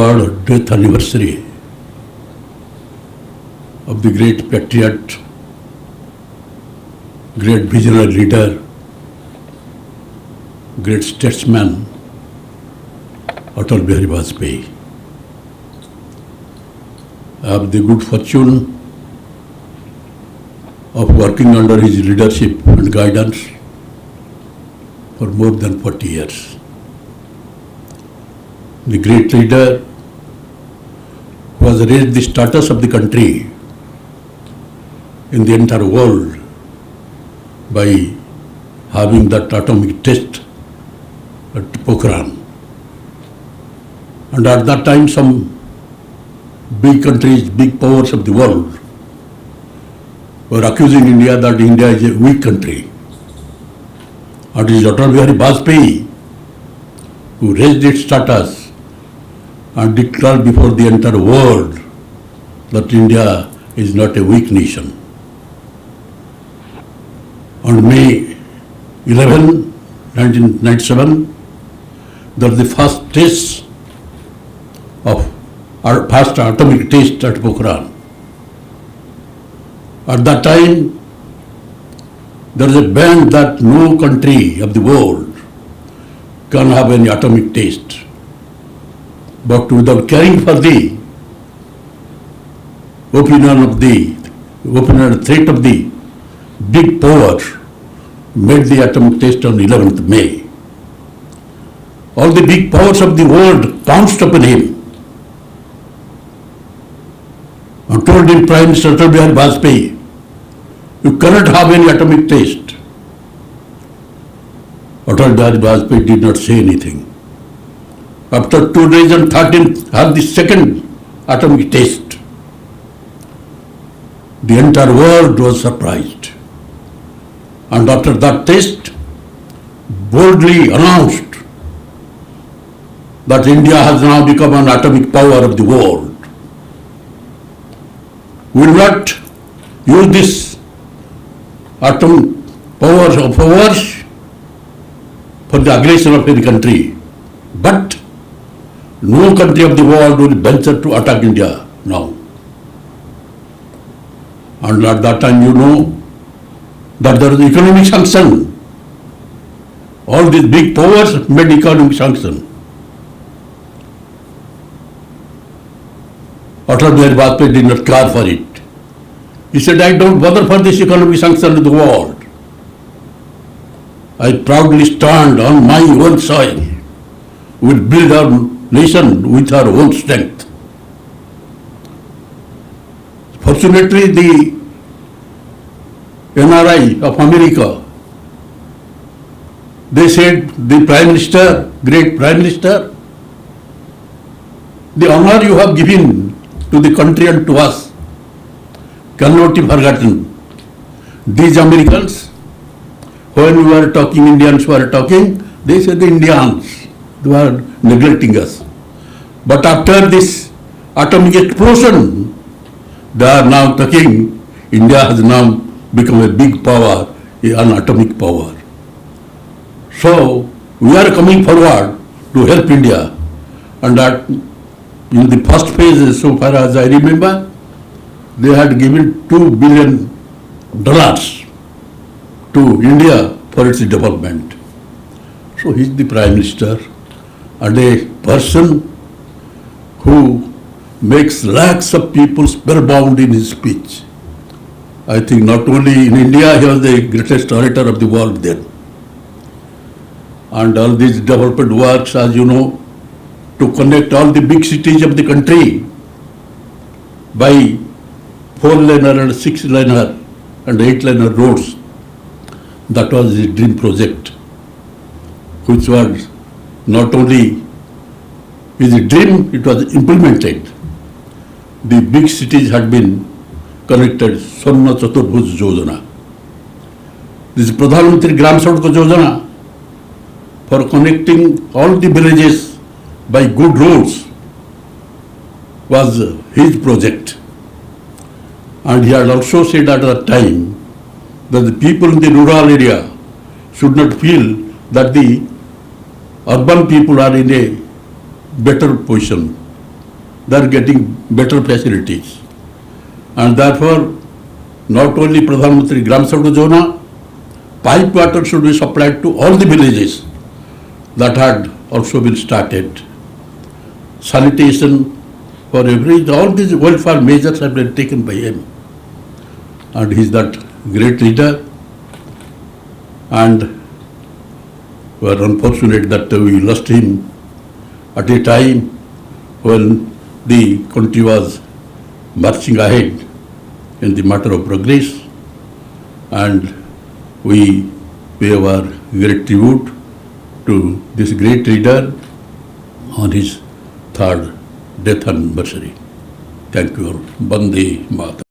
third death anniversary of the great patriot, great visionary leader, great statesman, Atal Bihari Vajpayee. I have the good fortune of working under his leadership and guidance for more than 40 years. The great leader who has raised the status of the country in the entire world by having that atomic test at Pokhran. And at that time, some big countries, big powers of the world were accusing India that India is a weak country. And it is Atal Bihari Vajpayee who raised its status and declared before the entire world that India is not a weak nation. On May 11, 1997, there was the first test of our first atomic test at Pokhran. At that time, there is a ban that no country of the world can have any atomic test. But without caring for the opinion and threat of the big powers, made the atomic test on 11th May. All the big powers of the world pounced upon him and told him, Prime Minister Atal Bihari Vajpayee, you cannot have any atomic test. Atal Bihari Vajpayee did not say anything. After 2013, had the second atomic test. The entire world was surprised. And after that test, boldly announced that India has now become an atomic power of the world. We will not use this atom powers of ours for the aggression of any country, but no country of the world will venture to attack India now. And at that time, you know that there is economic sanction. All these big powers made economic sanction. Atal Bihari Vajpayee did not care for it. He said, I don't bother for this economic sanction of the world. I proudly stand on my own soil. We will build our nation with our own strength. Fortunately, the NRI of America, they said, the Prime Minister, great Prime Minister, the honor you have given to the country and to us cannot be forgotten. These Americans, when we were talking, Indians were talking, they said the Indians, they were neglecting us. But after this atomic explosion, they are now talking, India has now become a big power, an atomic power. So, we are coming forward to help India. And that in the first phase, so far as I remember, they had given $2 billion to India for its development. So he is the Prime Minister and a person who makes lakhs of people spellbound in his speech. I think not only in India, he was the greatest orator of the world then. And all these development works, as you know, to connect all the big cities of the country by 4-laner and 6-laner and 8-laner roads. That was his dream project, which was not only his dream, it was implemented. The big cities had been connected, Swarna Chaturbhuj Yojana. This is Pradhan Mantri Gram Sadak Yojana for connecting all the villages by good roads was his project. And he had also said at that time that the people in the rural area should not feel that the urban people are in a better position. they are getting better facilities. And therefore, not only Pradhan Mantri Gram Sadak Yojana, pipe water should be supplied to all the villages. That had also been started. Sanitation for every, all these welfare measures have been taken by him. And he is that great leader. And we are unfortunate that we lost him at a time when the country was marching ahead in the matter of progress, and we pay our great tribute to this great leader on his third death anniversary. Thank you all. Bande Mataram.